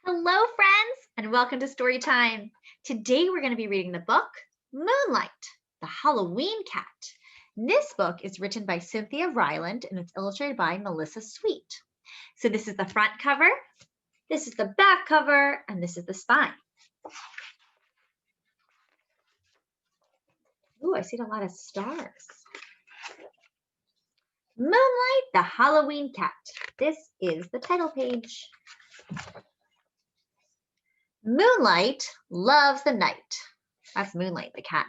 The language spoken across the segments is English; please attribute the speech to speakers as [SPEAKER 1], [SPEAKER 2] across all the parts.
[SPEAKER 1] Hello, friends, and welcome to Story Time. Today we're going to be reading the book Moonlight, the Halloween Cat. This book is written by Cynthia Rylant and it's illustrated by Melissa Sweet. So this is the front cover, this is the back cover, and this is the spine. Ooh, I see a lot of stars. Moonlight, the Halloween Cat. This is the title page. Moonlight loves the night. That's Moonlight, the cat.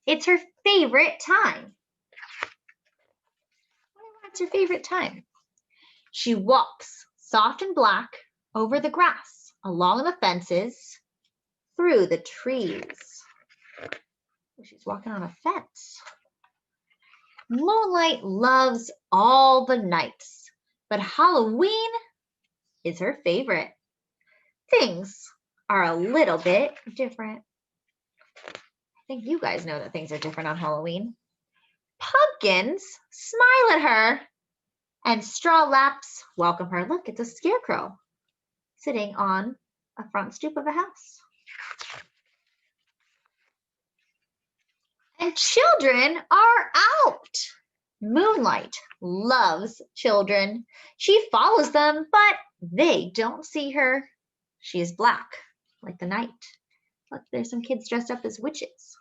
[SPEAKER 1] It's her favorite time. What's her favorite time? She walks soft and black over the grass, along the fences, through the trees. She's walking on a fence. Moonlight loves all the nights, but Halloween is her favorite. Things are a little bit different. I think you guys know that things are different on Halloween. Pumpkins smile at her and straw laps welcome her. Look, it's a scarecrow sitting on a front stoop of a house. And children are out. Moonlight loves children. She follows them, but they don't see her. She is black, like the night. Look, there's some kids dressed up as witches.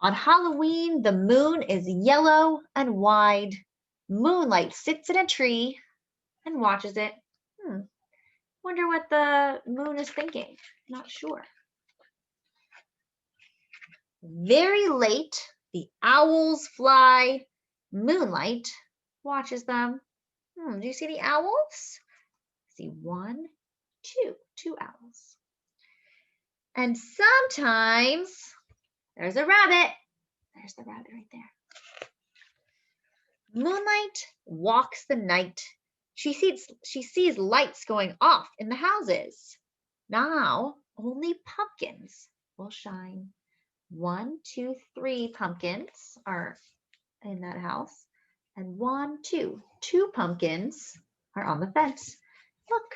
[SPEAKER 1] On Halloween, the moon is yellow and wide. Moonlight sits in a tree and watches it. Wonder what the moon is thinking. Not sure. Very late, the owls fly. Moonlight watches them. Do you see the owls? See one, two owls. And sometimes there's a rabbit. There's the rabbit right there. Moonlight walks the night. She sees lights going off in the houses. Now only pumpkins will shine. 1, 2, 3 pumpkins are in that house. And 1, 2 pumpkins are on the fence. Look,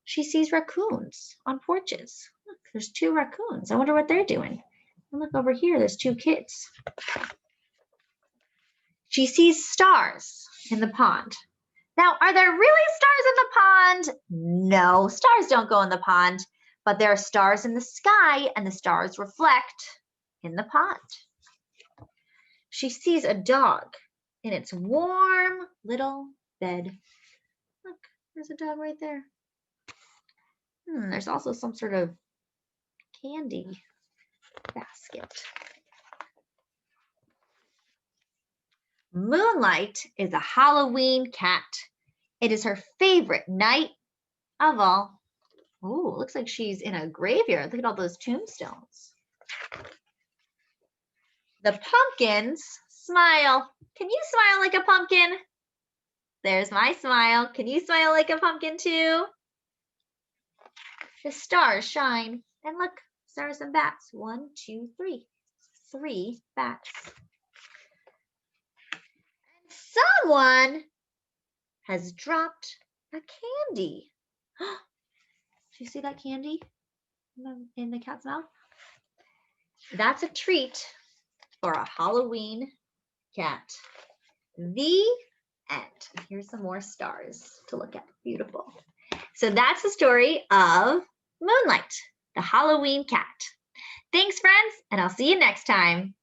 [SPEAKER 1] she sees raccoons on porches. Look, there's 2 raccoons. I wonder what they're doing. And look over here, there's 2 kids. She sees stars in the pond. Now, are there really stars in the pond? No, stars don't go in the pond, but there are stars in the sky and the stars reflect in the pond. She sees a dog in its warm little bed. Look, there's a dog right there. There's also some sort of candy basket. Moonlight is a Halloween cat. It is her favorite night of all. Oh, looks like she's in a graveyard. Look at all those tombstones. The pumpkins smile. Can you smile like a pumpkin? There's my smile. Can you smile like a pumpkin too? The stars shine. And look, stars and bats. 1, 2, 3. 3 bats. And someone has dropped a candy. Do you see that candy in the cat's mouth? That's a treat for a Halloween cat. The end. Here's some more stars to look at. Beautiful. So that's the story of Moonlight, the Halloween cat. Thanks, friends, and I'll see you next time.